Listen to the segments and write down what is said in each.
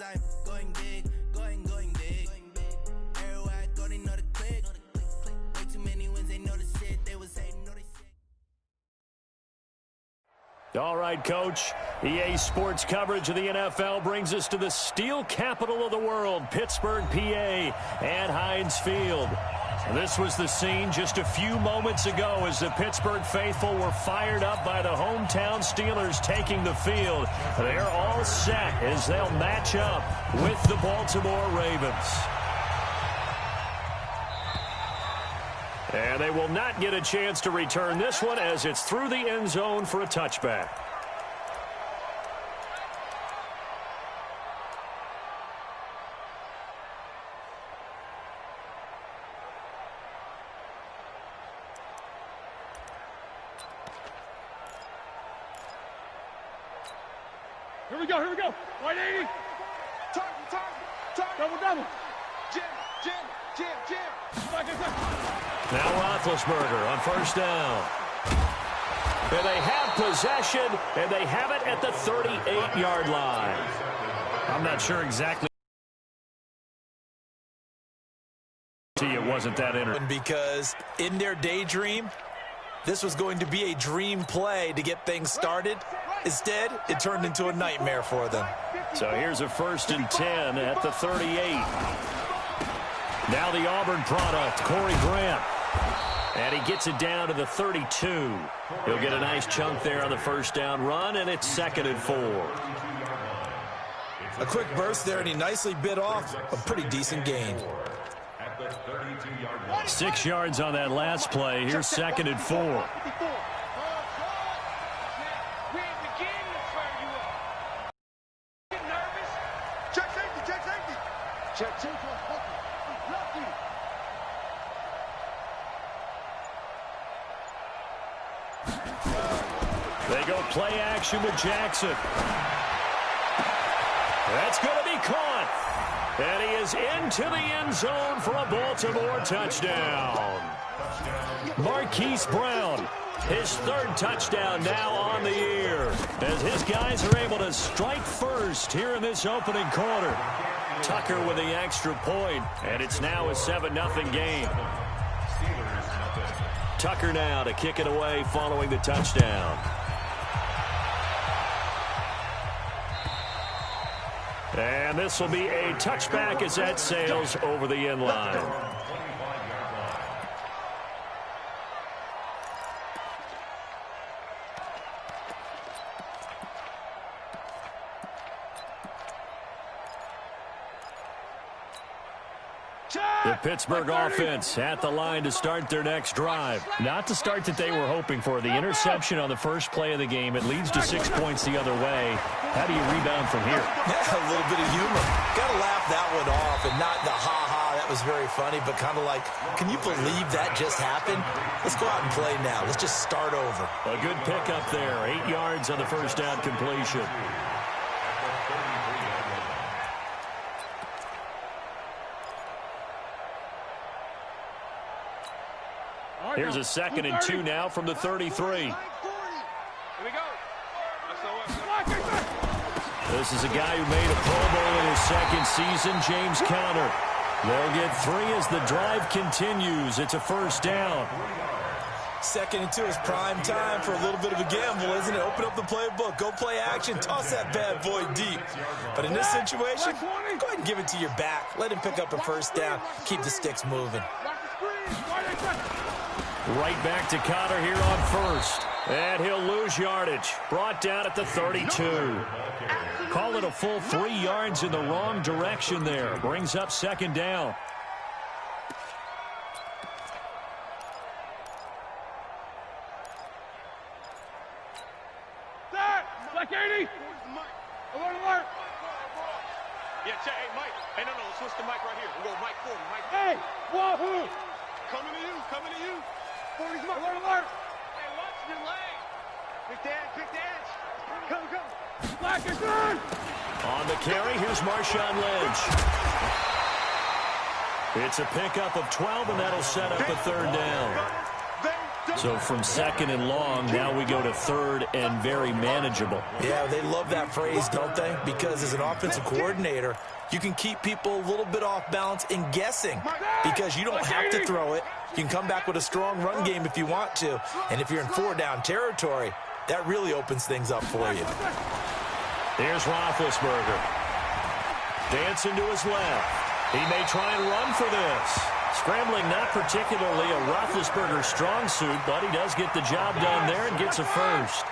I'm going big, going big. Everywhere I go, they know the click. Way too many wins, they know the shit. They was hating, know they shit. All right, Coach. EA Sports coverage of the NFL brings us to the steel capital of the world, Pittsburgh, PA, and Heinz Field. This was the scene just a few moments ago as the Pittsburgh faithful were fired up by the hometown Steelers taking the field. They're all set as they'll match up with the Baltimore Ravens. And they will not get a chance to return this one as it's through the end zone for a touchback. Here we go. 180. Target. Double. Jam. Now Roethlisberger on first down. And they have possession, and they have it at the 38-yard line. I'm not sure exactly. It wasn't that interesting. Because in their daydream, this was going to be a dream play to get things started. Instead, it turned into a nightmare for them. So here's a 1st and 10 at the 38. Now the Auburn product, Corey Grant. And he gets it down to the 32. He'll get a nice chunk there on the first down run, and it's 2nd and 4. A quick burst there, and he nicely bit off a pretty decent gain. 6 yards on that last play. Here's 2nd and 4. They go play action with Jackson. That's going to be caught. And he is into the end zone for a Baltimore touchdown. Marquise Brown, his 3rd touchdown now on the year, as his guys are able to strike first here in this opening quarter. Tucker with the extra point, and it's now a 7-0 game. Tucker now to kick it away following the touchdown. And this will be a touchback as that sails over the end line. The Pittsburgh offense at the line to start their next drive. Not the start that they were hoping for. The interception on the first play of the game. It leads to 6 points the other way. How do you rebound from here? Yeah, a little bit of humor. Got to laugh that one off, and not the ha-ha, that was very funny, but kind of like, can you believe that just happened? Let's go out and play now. Let's just start over. A good pickup there. 8 yards on the first down completion. Here's a 2nd and 2 now from the 33. Here we go. This is a guy who made a Pro Bowl in his 2nd season, James Conner. They'll get 3 as the drive continues. It's a first down. 2nd and 2 is prime time for a little bit of a gamble, isn't it? Open up the playbook, go play action, toss that bad boy deep. But in this situation, go ahead and give it to your back. Let him pick up a first down. Keep the sticks moving. Right back to Conner here on first. And he'll lose yardage. Brought down at the 32. Call it a full 3 yards in the wrong direction there. Brings up 2nd down. Black 80. Alert. Yeah, check. Hey, Mike. Hey, no, let's switch the mic right here. We'll go Mike Forman. Mike. Hey, wahoo. Coming to you. 40's alert. Hey, watch your leg. Quick dance. Come. Black is on. On the carry, here's Marshawn Lynch. It's a pickup of 12, and that'll set up a 3rd down. So from 2nd and long, now we go to 3rd and very manageable. Yeah, they love that phrase, don't they? Because as an offensive coordinator, you can keep people a little bit off balance and guessing because you don't have to throw it. You can come back with a strong run game if you want to. And if you're in 4-down territory, that really opens things up for you. Here's Roethlisberger. Dancing to his left. He may try and run for this. Scrambling, not particularly a Roethlisberger strong suit, but he does get the job done there and gets a first.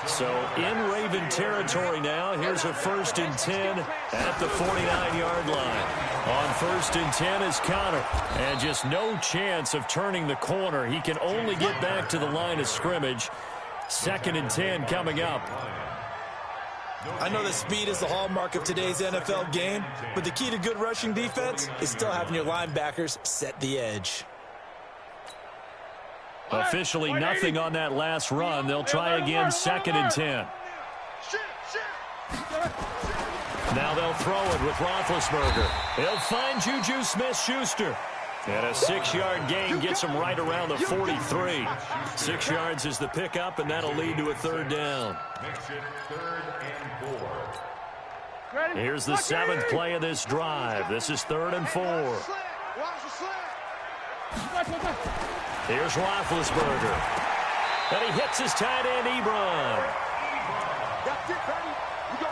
So in Raven territory now, here's a 1st and 10 at the 49-yard line. On 1st and 10 is Connor, and just no chance of turning the corner. He can only get back to the line of scrimmage. 2nd and 10 coming up. I know that speed is the hallmark of today's NFL game, but the key to good rushing defense is still having your linebackers set the edge. Officially nothing on that last run. They'll try again, 2nd and 10. Now they'll throw it with Roethlisberger. He'll find Juju Smith-Schuster. And a 6-yard gain gets him right around the 43. 6 yards is the pickup, and that'll lead to a 3rd down. Here's the 7th play of this drive. This is 3rd and 4. Here's Roethlisberger. And he hits his tight end, Ebron.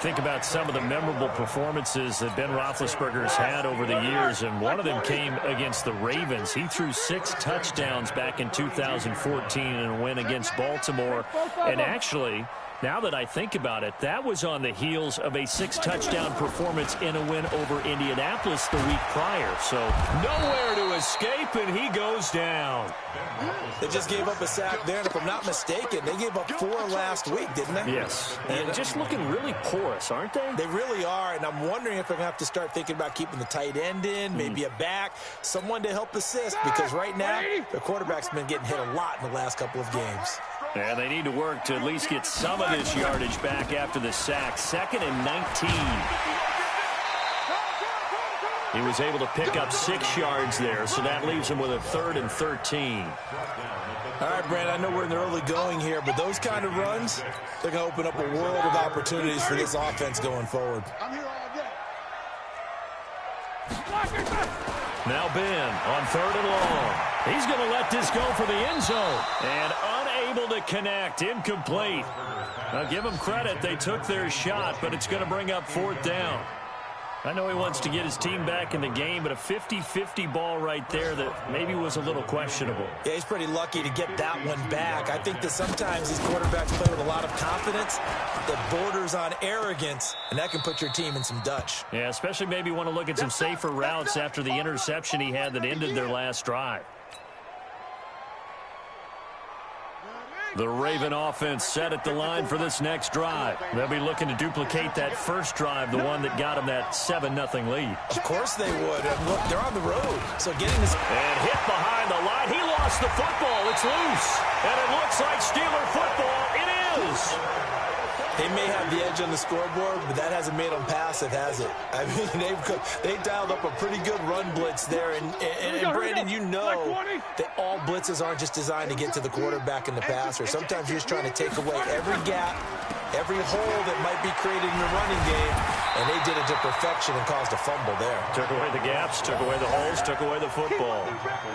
Think about some of the memorable performances that Ben Roethlisberger's had over the years, and one of them came against the Ravens. He threw 6 touchdowns back in 2014 in a win against Baltimore. And actually, now that I think about it, that was on the heels of a 6-touchdown performance in a win over Indianapolis the week prior. So nowhere to escape, and he goes down. They just gave up a sack there, and if I'm not mistaken, they gave up 4 last week, didn't they? Yes. And just looking really porous, aren't they? They really are, and I'm wondering if they're going to have to start thinking about keeping the tight end in, maybe a back, someone to help assist, because right now, their quarterback's been getting hit a lot in the last couple of games. And they need to work to at least get some of this yardage back after the sack. 2nd and 19. He was able to pick up 6 yards there, so that leaves him with a 3rd and 13. All right, Brandon, I know we're in the early going here, but those kind of runs, they're going to open up a world of opportunities for this offense going forward. Now Ben on 3rd and long. He's going to let this go for the end zone. And unable to connect. Incomplete. Now give them credit. They took their shot, but it's going to bring up 4th down. I know he wants to get his team back in the game, but a 50-50 ball right there that maybe was a little questionable. Yeah, he's pretty lucky to get that one back. I think that sometimes these quarterbacks play with a lot of confidence that borders on arrogance, and that can put your team in some Dutch. Yeah, especially maybe want to look at some safer routes after the interception he had that ended their last drive. The Raven offense set at the line for this next drive. They'll be looking to duplicate that first drive, the one that got them that 7-0 lead. Of course they would. And look, they're on the road. So getting this... And hit behind the line. He lost the football. It's loose. And it looks like Steeler football. It is. They may have the edge on the scoreboard, but that hasn't made them passive, has it? I mean, they dialed up a pretty good run blitz there. And Brandon, you know that all blitzes aren't just designed to get to the quarterback and the passer. Sometimes you're just trying to take away every gap, every hole that might be created in the running game, and they did it to perfection and caused a fumble there. Took away the gaps, took away the holes, took away the football.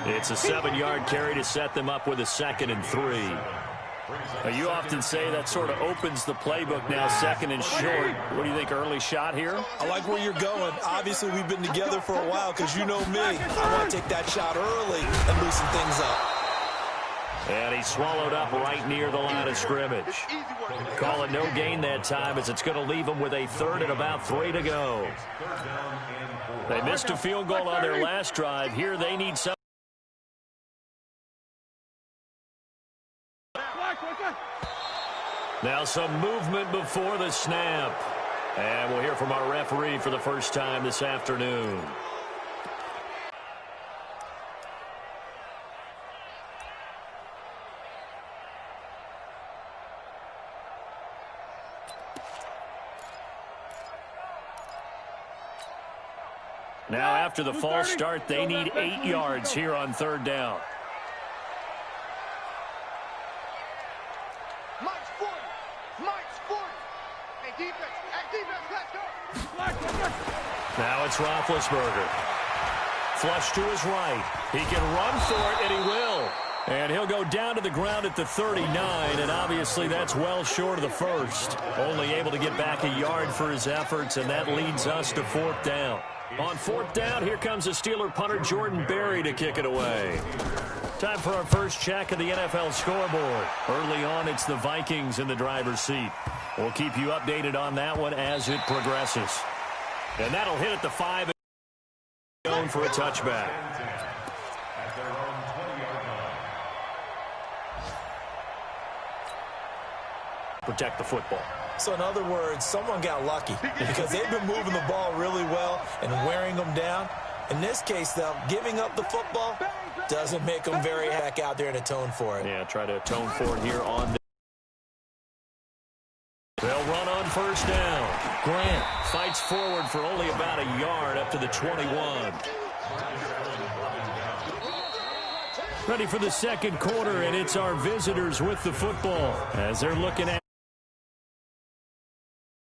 It's a 7-yard carry to set them up with a 2nd and 3. You often say that sort of opens the playbook now, 2nd and short. What do you think, early shot here? I like where you're going. Obviously, we've been together for a while because you know me. I want to take that shot early and loosen things up. And he swallowed up right near the line of scrimmage. Call it no gain that time as it's going to leave him with a 3rd and about 3 to go. They missed a field goal on their last drive. Here they need some. Now some movement before the snap. And we'll hear from our referee for the first time this afternoon. Now after the false start, they need 8 yards here on 3rd down. Now it's Roethlisberger. Flush to his right. He can run for it, and he will. And he'll go down to the ground at the 39, and obviously that's well short of the first. Only able to get back a yard for his efforts, and that leads us to 4th down. On 4th down, here comes the Steeler punter Jordan Berry to kick it away. Time for our first check of the NFL scoreboard. Early on, it's the Vikings in the driver's seat. We'll keep you updated on that one as it progresses. And that'll hit at the 5 for a touchback. Protect the football. So in other words, someone got lucky because they've been moving the ball really well and wearing them down. In this case, though, giving up the football doesn't make them very heck out there and atone for it. Yeah, try to atone for it here on the... They'll run on 1st down. Grant fights forward for only about a yard up to the 21. Ready for the second quarter, and it's our visitors with the football as they're looking at